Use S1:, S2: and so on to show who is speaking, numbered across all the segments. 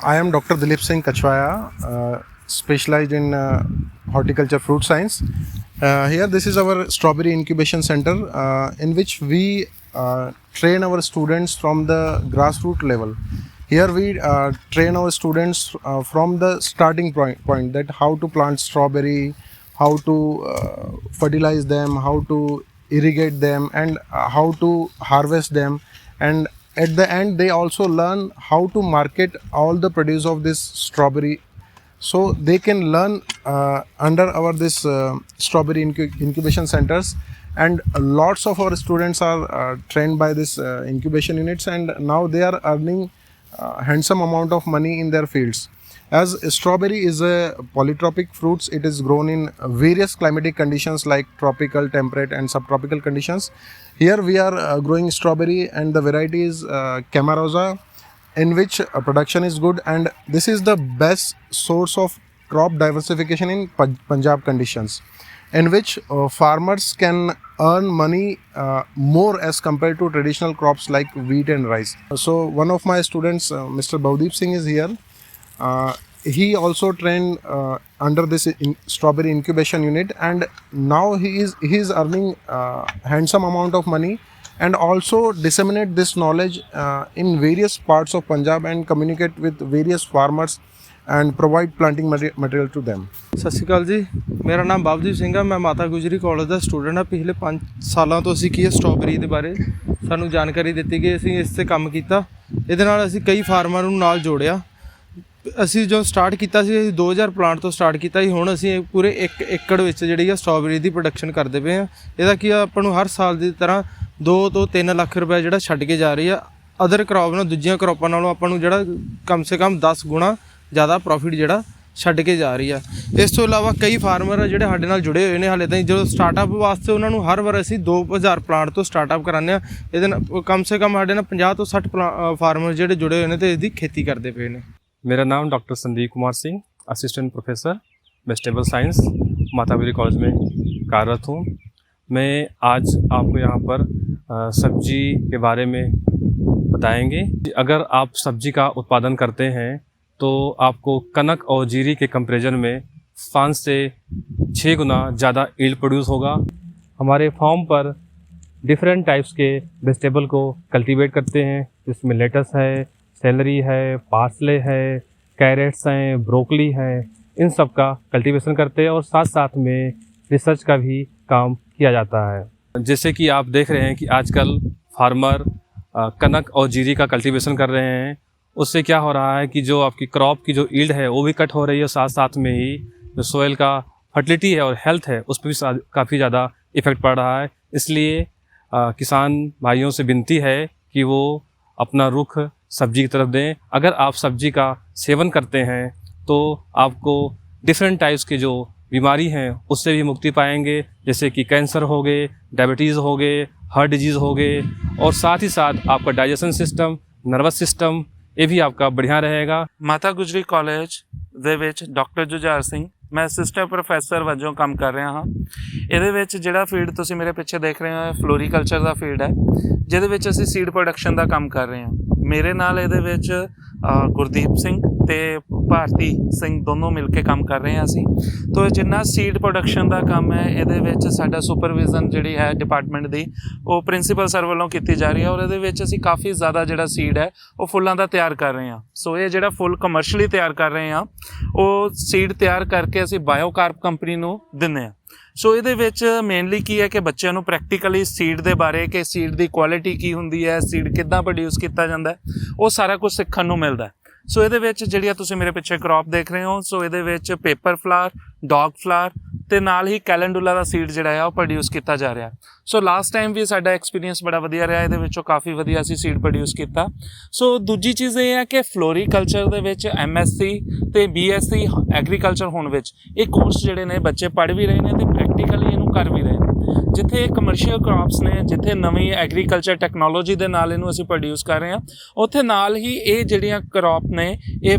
S1: I am Dr. Dilip Singh Kachwaya, specialized in horticulture fruit science. Here, this is our strawberry incubation center, in which we train our students from the grassroots level. Here, we train our students from the starting point, that how to plant strawberry, how to fertilize them, how to irrigate them, and how to harvest them. And at the end, they also learn how to market all the produce of this strawberry, so they can learn under our this strawberry incubation centers. And lots of our students are trained by this incubation units, and now they are earning handsome amount of money in their fields. As strawberry is a polytropic fruits, it is grown in various climatic conditions like tropical, temperate and subtropical conditions. Here we are growing strawberry, and the variety is Camarosa, in which production is good, and this is the best source of crop diversification in Punjab conditions, in which farmers can earn money more as compared to traditional crops like wheat and rice. So one of my students, Mr. Bhavdeep Singh, is here. He also trained under this strawberry incubation unit, and now he is earning handsome amount of money, and also disseminate this knowledge in various parts of Punjab and communicate with various farmers and provide planting material to them.
S2: ਸਤਿ ਸ਼੍ਰੀ ਅਕਾਲ ਜੀ, ਮੇਰਾ ਨਾਮ ਬਵਦੀਪ ਸਿੰਘ ਆ। ਮੈਂ Mata Gujri college ਦਾ student ਆ। ਪਿਛਲੇ 5 ਸਾਲਾਂ ਤੋਂ ਅਸੀਂ ਕੀ ਹੈ ਸਟ੍ਰਾਬੇਰੀ ਦੇ ਬਾਰੇ ਸਾਨੂੰ ਜਾਣਕਾਰੀ ਦਿੱਤੀ ਗਈ। ਅਸੀਂ ਇਸ 'ਤੇ ਕੰਮ ਕੀਤਾ। ਇਹਦੇ ਨਾਲ ਅਸੀਂ ਕਈ ਫਾਰਮਰਾਂ ਨੂੰ ਨਾਲ ਜੋੜਿਆ। ਅਸੀਂ ਜੋ ਸਟਾਰਟ ਕੀਤਾ ਸੀ, ਅਸੀਂ 2000 ਪਲਾਂਟ ਤੋਂ ਸਟਾਰਟ ਕੀਤਾ ਸੀ। ਹੁਣ ਅਸੀਂ ਪੂਰੇ 1 ਏਕੜ ਵਿੱਚ ਜਿਹੜੀ ਆ ਸਟ੍ਰਾਬੇਰੀ ਦੀ ਪ੍ਰੋਡਕਸ਼ਨ ਕਰਦੇ ਪਏ ਹਾਂ। ਇਹਦਾ ਕੀ ਆ, ਆਪਾਂ ਨੂੰ ਹਰ ਸਾਲ ਦੀ ਤਰ੍ਹਾਂ 2 ਤੋਂ 3 ਲੱਖ ਰੁਪਏ ਜਿਹੜਾ ਛੱਡ ਕੇ ਜਾ ਰਹੀ ਆ। ਅਦਰ ਕ੍ਰੌਪ ਨਾਲ, ਦੂਜੀਆਂ ਕ੍ਰੌਪਾਂ ਨਾਲੋਂ ਆਪਾਂ ਨੂੰ ਜਿਹੜਾ ਕਮ ਸੇ ਕਮ 10 ਗੁਣਾ ਜ਼ਿਆਦਾ ਪ੍ਰੋਫਿਟ ਜਿਹੜਾ ਛੱਡ ਕੇ ਜਾ ਰਹੀ ਆ। ਇਸ ਤੋਂ ਇਲਾਵਾ ਕਈ ਫਾਰਮਰ ਆ ਜਿਹੜੇ ਸਾਡੇ ਨਾਲ ਜੁੜੇ ਹੋਏ ਨੇ। ਹਾਲੇ ਤਾਈਂ ਜਦੋਂ ਸਟਾਰਟਅਪ ਵਾਸਤੇ ਉਹਨਾਂ ਨੂੰ ਹਰ ਵਾਰ ਅਸੀਂ 2000 ਪਲਾਂਟ ਤੋਂ ਸਟਾਰਟਅਪ ਕਰਾਉਂਦੇ ਹਾਂ। ਇਹਦੇ ਨਾਲ ਕਮ ਸੇ ਕਮ ਸਾਡੇ ਨਾਲ 50 ਤੋਂ 60 ਫਾਰਮਰ ਜਿਹੜੇ ਜੁੜੇ ਹੋਏ ਨੇ ਅਤੇ ਇਸਦੀ ਖੇਤੀ ਕਰਦੇ ਪਏ ਨੇ।
S3: मेरा नाम doctor Sandeep Kumar Singh, assistant professor vegetable science, Mataberi college में कार्यरत हूँ। मैं आज आपको यहाँ पर सब्जी के बारे में बताएंगे। अगर आप सब्जी का उत्पादन करते हैं तो आपको कनक और जीरी के कंपैरिजन में 5 से 6 गुना ज़्यादा यील्ड प्रोड्यूस होगा। हमारे फार्म पर डिफरेंट टाइप्स के वेजिटेबल को कल्टीवेट करते हैं, जिसमें लेटस है, सेलरी है, पार्सले है, कैरेट्स हैं, ब्रोकली है। इन सब का कल्टीवेशन करते हैं और साथ साथ में रिसर्च का भी काम किया जाता है। जैसे कि आप देख रहे हैं कि आजकल फार्मर कनक और जीरी का कल्टीवेशन कर रहे हैं। उससे क्या हो रहा है कि जो आपकी क्रॉप की जो यील्ड है वो भी कट हो रही है, साथ साथ में ही जो सोइल का फर्टिलिटी है और हेल्थ है उस पर भी काफ़ी ज़्यादा इफ़ेक्ट पड़ रहा है। इसलिए किसान भाइयों से विनती है कि वो अपना रुख सब्जी की तरफ दें। अगर आप सब्जी का सेवन करते हैं तो आपको डिफरेंट टाइप्स के जो बीमारी हैं उससे भी मुक्ति पाएंगे, जैसे कि कैंसर हो गए, डायबिटीज़ हो गए, हार्ट डिजीज़ हो गए, और साथ ही साथ आपका डाइजेशन सिस्टम, नर्वस सिस्टम ये भी आपका बढ़िया रहेगा।
S4: ਮਾਤਾ ਗੁਜਰੀ ਕਾਲਜ ਦੇ ਵਿੱਚ ਡਾਕਟਰ ਜੁਝਾਰ ਸਿੰਘ, ਮੈਂ ਅਸਿਸਟੈਂਟ ਪ੍ਰੋਫੈਸਰ ਵਜੋਂ ਕੰਮ ਕਰ ਰਿਹਾ ਹਾਂ। ਇਹਦੇ ਵਿੱਚ ਜਿਹੜਾ ਫੀਲਡ ਤੁਸੀਂ ਮੇਰੇ ਪਿੱਛੇ ਦੇਖ ਰਹੇ ਹੋ ਫਲੋਰੀਕਲਚਰ ਦਾ ਫੀਲਡ ਹੈ, ਜਿਹਦੇ ਵਿੱਚ ਅਸੀਂ ਸੀਡ ਪ੍ਰੋਡਕਸ਼ਨ ਦਾ ਕੰਮ ਕਰ ਰਹੇ ਹਾਂ। ਮੇਰੇ ਨਾਲ ਇਹਦੇ ਵਿੱਚ ਗੁਰਦੀਪ ਸਿੰਘ ਅਤੇ ਭਾਰਤੀ ਸਿੰਘ ਦੋਨੋਂ ਮਿਲ ਕੇ ਕੰਮ ਕਰ ਰਹੇ ਹਾਂ ਅਸੀਂ। ਤੋ ਜਿੰਨਾ ਸੀਡ ਪ੍ਰੋਡਕਸ਼ਨ ਦਾ ਕੰਮ ਹੈ, ਇਹਦੇ ਵਿੱਚ ਸਾਡਾ ਸੁਪਰਵਿਜ਼ਨ ਜਿਹੜੀ ਹੈ ਡਿਪਾਰਟਮੈਂਟ ਦੀ, ਉਹ ਪ੍ਰਿੰਸੀਪਲ ਸਰ ਵੱਲੋਂ ਕੀਤੀ ਜਾ ਰਹੀ ਹੈ। ਔਰ ਇਹਦੇ ਵਿੱਚ ਅਸੀਂ ਕਾਫੀ ਜ਼ਿਆਦਾ ਜਿਹੜਾ ਸੀਡ ਹੈ ਉਹ ਫੁੱਲਾਂ ਦਾ ਤਿਆਰ ਕਰ ਰਹੇ ਹਾਂ। ਸੋ ਇਹ ਜਿਹੜਾ ਫੁੱਲ ਕਮਰਸ਼ਲੀ ਤਿਆਰ ਕਰ ਰਹੇ ਹਾਂ, ਉਹ ਸੀਡ ਤਿਆਰ ਕਰਕੇ ਅਸੀਂ ਬਾਇਓਕਾਰਪ ਕੰਪਨੀ ਨੂੰ ਦਿੰਦੇ ਹਾਂ। ਸੋ ਇਹਦੇ ਵਿੱਚ ਮੇਨਲੀ ਕੀ ਹੈ ਕਿ ਬੱਚਿਆਂ ਨੂੰ ਪ੍ਰੈਕਟੀਕਲੀ ਸੀਡ ਦੇ ਬਾਰੇ, ਕਿ ਸੀਡ ਦੀ ਕੁਆਲਿਟੀ ਕੀ ਹੁੰਦੀ ਹੈ, ਸੀਡ ਕਿੱਦਾਂ ਪ੍ਰੋਡਿਊਸ ਕੀਤਾ ਜਾਂਦਾ ਹੈ, ਉਹ ਸਾਰਾ ਕੁਝ ਸਿੱਖਣ ਨੂੰ ਮਿਲਦਾ। ਸੋ ਇਹਦੇ ਵਿੱਚ ਜਿਹੜੀਆਂ ਤੁਸੀਂ ਮੇਰੇ ਪਿੱਛੇ ਕ੍ਰੌਪ ਦੇਖ ਰਹੇ ਹੋ, ਸੋ ਇਹਦੇ ਵਿੱਚ ਪੇਪਰ ਫਲਾਰ, ਡੌਗ ਫਲਾਰ ਅਤੇ ਨਾਲ ਹੀ ਕੈਲੈਂਡੂਲਾ ਦਾ ਸੀਡ ਜਿਹੜਾ ਆ ਉਹ ਪ੍ਰੋਡਿਊਸ ਕੀਤਾ ਜਾ ਰਿਹਾ। ਸੋ ਲਾਸਟ ਟਾਈਮ ਵੀ ਸਾਡਾ ਐਕਸਪੀਰੀਅੰਸ ਬੜਾ ਵਧੀਆ ਰਿਹਾ। ਇਹਦੇ ਵਿੱਚੋਂ ਕਾਫੀ ਵਧੀਆ ਅਸੀਂ ਸੀਡ ਪ੍ਰੋਡਿਊਸ ਕੀਤਾ। ਸੋ ਦੂਜੀ ਚੀਜ਼ ਇਹ ਹੈ ਕਿ ਫਲੋਰੀਕਲਚਰ ਦੇ ਵਿੱਚ MSc ਅਤੇ BSc ਐਗਰੀਕਲਚਰ ਹੋਣ ਵਿੱਚ ਇਹ ਕੋਰਸ ਜਿਹੜੇ ਨੇ ਬੱਚੇ ਪੜ੍ਹ ਵੀ ਰਹੇ ਨੇ ਅਤੇ ਪ੍ਰੈਕਟੀਕਲੀ ਇਹਨੂੰ ਕਰ ਵੀ ਰਹੇ ਨੇ। ਜਿੱਥੇ ਕਮਰਸ਼ੀਅਲ ਕ੍ਰੌਪਸ ਨੇ, ਜਿੱਥੇ ਨਵੀਂ ਐਗਰੀਕਲਚਰ ਟੈਕਨੋਲੋਜੀ ਦੇ ਨਾਲ ਇਹਨੂੰ ਅਸੀਂ ਪ੍ਰੋਡਿਊਸ ਕਰ ਰਹੇ ਹਾਂ, ਉੱਥੇ ਨਾਲ ਹੀ ਇਹ ਜਿਹੜੀਆਂ ਕ੍ਰੌਪ ਨੇ ਇਹ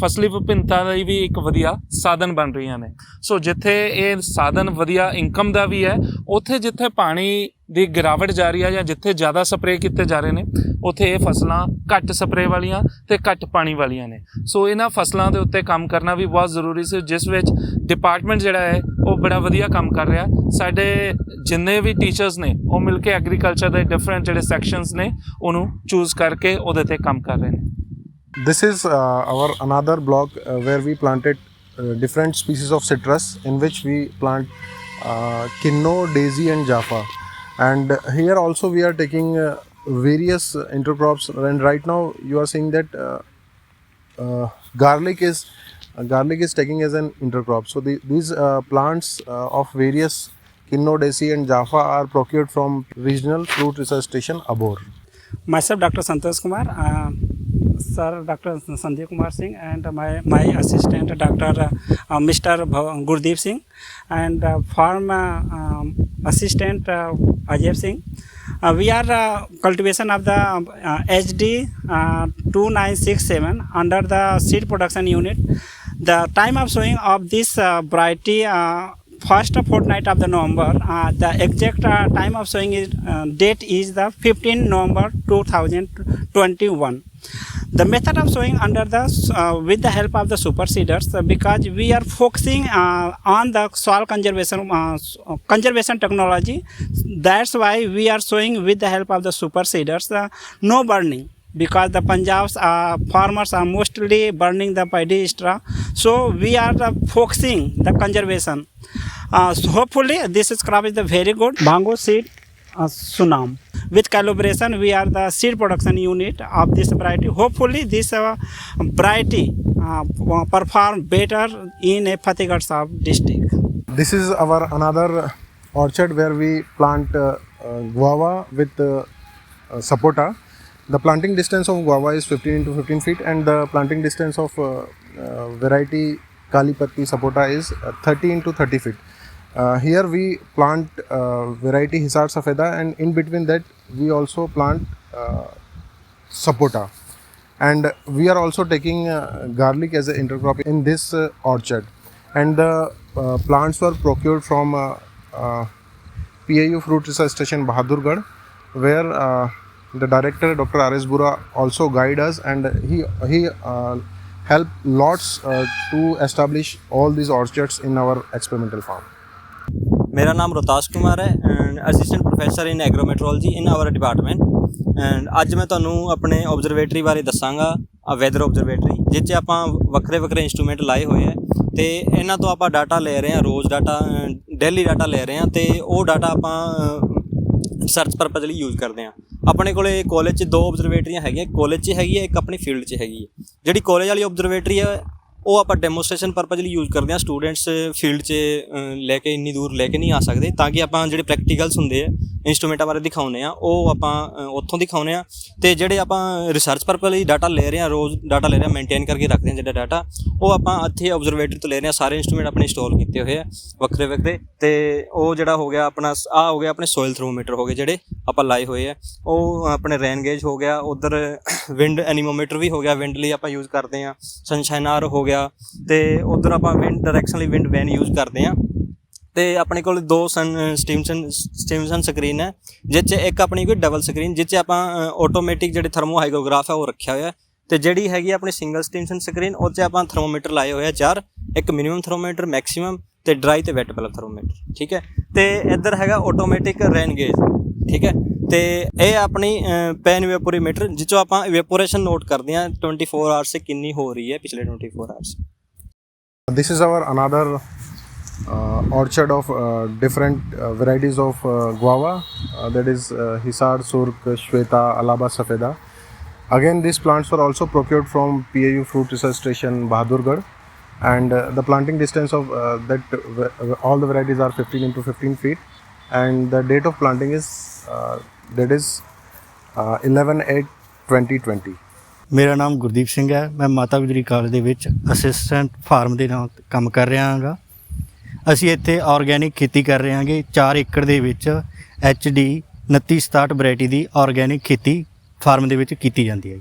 S4: ਫਸਲੀ ਵਿਭਿੰਨਤਾ ਲਈ ਵੀ ਇੱਕ ਵਧੀਆ ਸਾਧਨ ਬਣ ਰਹੀਆਂ ਨੇ। ਸੋ ਜਿੱਥੇ ਇਹ ਸਾਧਨ ਵਧੀਆ ਇਨਕਮ ਦਾ ਵੀ ਹੈ, ਉੱਥੇ ਜਿੱਥੇ ਪਾਣੀ ਦੀ ਗਿਰਾਵਟ ਜਾ ਰਹੀ ਹੈ ਜਾਂ ਜਿੱਥੇ ਜ਼ਿਆਦਾ ਸਪਰੇਅ ਕੀਤੇ ਜਾ ਰਹੇ ਨੇ, ਉੱਥੇ ਇਹ ਫਸਲਾਂ ਘੱਟ ਸਪਰੇਅ ਵਾਲੀਆਂ ਤੇ ਘੱਟ ਪਾਣੀ ਵਾਲੀਆਂ ਨੇ। ਸੋ ਇਹਨਾਂ ਫਸਲਾਂ ਦੇ ਉੱਤੇ ਕੰਮ ਕਰਨਾ ਵੀ ਬਹੁਤ ਜ਼ਰੂਰੀ ਸੀ, ਜਿਸ ਵਿੱਚ ਡਿਪਾਰਟਮੈਂਟ ਜਿਹੜਾ ਹੈ ਉਹ ਬੜਾ ਵਧੀਆ ਕੰਮ ਕਰ ਰਿਹਾ। ਸਾਡੇ ਜਿੰਨੇ ਵੀ ਟੀਚਰਸ ਨੇ ਉਹ ਮਿਲ ਕੇ ਐਗਰੀਕਲਚਰ ਦੇ ਡਿਫਰੈਂਟ ਜਿਹੜੇ ਸੈਕਸ਼ਨਸ ਨੇ ਉਹਨੂੰ ਚੂਜ਼ ਕਰਕੇ ਉਹਦੇ ਤੇ ਕੰਮ ਕਰ ਰਹੇ ਨੇ।
S1: This is our another block where we planted different species of citrus, in which we plant Kinno, Daisy and Jaffa. And here also we are taking various intercrops, and right now you are seeing that garlic is taking as an intercrop. So these plants of various Kinno, Daisy and Jaffa are procured from Regional Fruit Research Station, Abor.
S5: Myself, Dr. Santosh Kumar, sir, Dr. Sandeep Kumar Singh, and my assistant, Dr. Mr. Gurdeep Singh, and farm assistant Ajay Singh. We are cultivation of the HD 2967 under the seed production unit. The time of sowing of this variety first fortnight of the November. The exact time of sowing is date is the 15 November 2021. The method of sowing under the with the help of the super seeders, because we are focusing on the soil conservation technology. That's why we are sowing with the help of the super seeders. No burning, because the Punjab's farmers are mostly burning the paddy straw. So we are focusing the conservation. So hopefully this crop is the very good. Bhango seed Sunam. With collaboration, we are the seed production unit of this variety. Hopefully this variety perform better in a Fatehgarh Sahib district.
S1: This is our another orchard where we plant guava with sapota. The planting distance of guava is 15 into 15 feet, and the planting distance of variety Kali Patti sapota is 30 into 30 feet. Here we plant variety Hisar Safeda, and in between that we also plant sapota. And we are also taking garlic as an intercrop in this orchard. And the plants were procured from PAU Fruit Research Station, Bahadurgarh, where the director, Dr. R.S. Bura, also guide us, and he helped lots to establish all these orchards in our experimental farm.
S6: मेरा नाम रोहताश कुमार है and assistant professor in agrometeorology in our department. And अज मैं ਤੁਹਾਨੂੰ ਆਪਣੇ observatory ਬਾਰੇ ਦੱਸਾਂਗਾ, weather observatory ਜਿਸ 'ਚ ਆਪਾਂ ਵੱਖਰੇ ਵੱਖਰੇ ਇੰਸਟਰੂਮੈਂਟ ਲਾਏ ਹੋਏ ਹੈ ਤੇ ਇਹਨਾਂ ਤੋਂ ਆਪਾਂ ਡਾਟਾ ਲੈ ਰਹੇ ਹਾਂ, ਰੋਜ਼ ਡਾਟਾ, ਡੇਲੀ ਡਾਟਾ ਲੈ ਰਹੇ ਹਾਂ ਤੇ ਉਹ ਡਾਟਾ ਆਪਾਂ ਰਿਸਰਚ ਪਰਪਸ ਲਈ ਯੂਜ਼ ਕਰਦੇ ਹਾਂ। ਆਪਣੇ ਕੋਲੇ ਕਾਲਜ 'ਚ 2 ऑब्जरवेटरीਆਂ ਹੈਗੀਆਂ, ਕਾਲਜ 'ਚ ਹੈਗੀ ਹੈ, ਇੱਕ ਆਪਣੀ ਫੀਲਡ 'ਚ ਹੈਗੀ ਹੈ। ਜਿਹੜੀ ਕਾਲਜ ਵਾਲੀ ऑब्जरवेटरी ਹੈ ਉਹ ਆਪਾਂ ਡੈਮੋਸਟ੍ਰੇਸ਼ਨ ਪਰਪਸ ਲਈ ਯੂਜ਼ ਕਰਦੇ ਹਾਂ। ਸਟੂਡੈਂਟਸ ਫੀਲਡ 'ਚ ਲੈ ਕੇ ਇੰਨੀ ਦੂਰ ਲੈ ਕੇ ਨਹੀਂ ਆ ਸਕਦੇ, ਤਾਂ ਕਿ ਆਪਾਂ ਜਿਹੜੇ ਪ੍ਰੈਕਟੀਕਲਸ ਹੁੰਦੇ ਆ ਇੰਸਟਰੂਮੈਂਟਾਂ ਬਾਰੇ ਦਿਖਾਉਂਦੇ ਆ ਉਹ ਆਪਾਂ ਉੱਥੋਂ ਦਿਖਾਉਂਦੇ ਆ। ਅਤੇ ਜਿਹੜੇ ਆਪਾਂ ਰਿਸਰਚ ਪਰਪਸ ਲਈ ਡਾਟਾ ਲੈ ਰਹੇ ਹਾਂ, ਰੋਜ਼ ਡਾਟਾ ਲੈ ਰਹੇ ਹਾਂ, ਮੇਨਟੇਨ ਕਰਕੇ ਰੱਖਦੇ ਹਾਂ ਜਿਹੜਾ ਡਾਟਾ, ਉਹ ਆਪਾਂ ਇੱਥੇ ऑब्जरवेटरी ਤੋਂ ਲੈ ਰਹੇ ਹਾਂ। ਸਾਰੇ ਇੰਸਟਰੂਮੈਂਟ ਆਪਣੇ ਇੰਸਟਾਲ ਕੀਤੇ ਹੋਏ ਆ ਵੱਖਰੇ ਵੱਖਰੇ। ਅਤੇ ਉਹ ਜਿਹੜਾ ਹੋ ਗਿਆ ਆਪਣਾ ਆਹ ਹੋ ਗਿਆ ਆਪਣੇ ਸੋਇਲ ਥਰਮੋਮੀਟਰ ਹੋ ਗਏ ਜਿਹੜੇ ਆਪਾਂ ਲਾਏ ਹੋਏ ਆ। ਉਹ ਆਪਣੇ ਰੇਨ ਗੇਜ ਹੋ ਗਿਆ, ਉੱਧਰ ਵਿੰਡ ਐਨੀਮੋਮੀਟਰ ਵੀ ਹੋ ਗਿਆ, ਵਿੰਡ ਲਈ ਆਪਾਂ ਯੂਜ਼ ਕਰਦੇ ਹਾਂ। ਸਨਸ਼ਾਈਨਰ ਹੋ ਗਿਆ, ਅਤੇ ਉੱਧਰ ਆਪਾਂ ਵਿੰਡ ਡਾਇਰੈਕਸ਼ਨ ਲਈ ਵਿੰਡ ਵੈਨ ਯੂਜ਼ ਕਰਦੇ ਹਾਂ। ਅਤੇ ਆਪਣੇ ਕੋਲ 2 ਸਟੀਮਸਨ ਸਕਰੀਨ ਹੈ, ਜਿਸ 'ਚ ਇੱਕ ਆਪਣੀ ਕੋਈ ਡਬਲ ਸਕਰੀਨ, ਜਿਸ 'ਚ ਆਪਾਂ ਆਟੋਮੈਟਿਕ ਜਿਹੜੇ ਥਰਮੋ ਹਾਈਗੋਗ੍ਰਾਫ ਹੈ ਉਹ ਰੱਖਿਆ ਹੋਇਆ। ਅਤੇ ਜਿਹੜੀ ਹੈਗੀ ਆਪਣੀ ਸਿੰਗਲ ਸਟੀਮਸਨ ਸਕਰੀਨ, ਉਹ 'ਚ ਆਪਾਂ ਥਰਮੋਮੀਟਰ ਲਾਏ ਹੋਏ ਆ 4, ਇੱਕ ਮਿਨੀਮਮ ਥਰਮੋਮੀਟਰ, ਮੈਕਸੀਮਮ ਅਤੇ ਡਰਾਈ ਅਤੇ ਵੈਟ ਬਲਬ ਥਰਮੋਮੀਟਰ, ਠੀਕ ਹੈ। ਅਤੇ ਇੱਧਰ ਹੈਗਾ ਆਟੋਮੈਟਿਕ ਰੇਨ ਗੇਜ, ਠੀਕ ਹੈ। ਅਤੇ ਇਹ ਆਪਣੀ ਪੈਨ ਇਵੇਪੋਰੀਮੀਟਰ, ਜਿਸ 'ਚੋਂ ਆਪਾਂ ਇਵੇਪੋਰੇਸ਼ਨ ਨੋਟ ਕਰਦੇ ਹਾਂ 24 ਆਵਰਸ 'ਚ ਕਿੰਨੀ ਹੋ ਰਹੀ ਹੈ ਪਿਛਲੇ 24 hours.
S1: This is our another orchard of different varieties of guava, that is Hisar, Surk, Shweta, Alaba, Safeda. Again, these plants were also procured from PAU Fruit Research Station, Bahadurgarh, and the planting distance of all the varieties are 15 into 15 feet, and the date of planting is 11/8/2020.
S7: ਮੇਰਾ ਨਾਮ ਗੁਰਦੀਪ ਸਿੰਘ ਹੈ। ਮੈਂ Mata Gujri college ਦੇ ਵਿੱਚ assistant farm ਦੇ ਨਾਲ ਕੰਮ ਕਰ ਰਿਹਾ ਹਾਂਗਾ। ਅਸੀਂ ਇੱਥੇ ਆਰਗੈਨਿਕ ਖੇਤੀ ਕਰ ਰਹੇ ਹਾਂਗੇ 4 ਏਕੜ ਦੇ ਵਿੱਚ HD 2967 ਵੈਰਾਈਟੀ ਦੀ ਆਰਗੈਨਿਕ ਖੇਤੀ ਫਾਰਮ ਦੇ ਵਿੱਚ ਕੀਤੀ ਜਾਂਦੀ ਹੈ।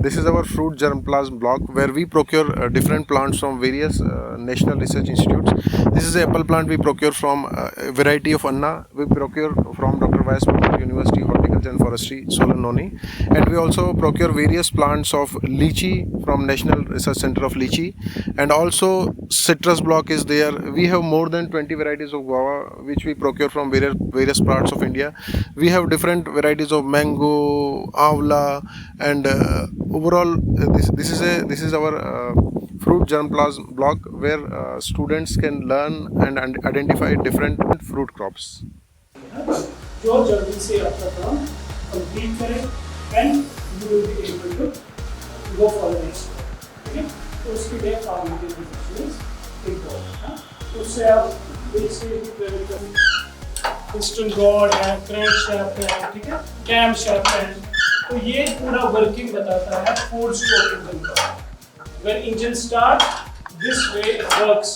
S1: This is our fruit germplasm block where we procure different plants from various national research institutes. This is the apple plant we procure from a variety of Anna. We procure from Dr. Y.S. Pramod University Horticulture and Forestry, Solanoni. And we also procure various plants of lychee from National Research Center of Lychee. And also citrus block is there. We have more than 20 varieties of guava which we procure from various parts of India. We have different varieties of mango, avla, and overall this is our fruit germplasm block where students can learn and identify different fruit crops.
S8: जो जल्दी से आपका काम complete करें and you will be able to go for the next, ठीक है। तो उसके लिए फार्मेटिव रिसर्च इम्पोर्टेंट, उससे आप इंस्टेंट गॉड है, क्रैंक शाफ्ट है, ठीक है, कैम शाफ्ट है। तो ये पूरा वर्किंग बताता है फूड स्टोर इंजन का। When engine start, this way it works.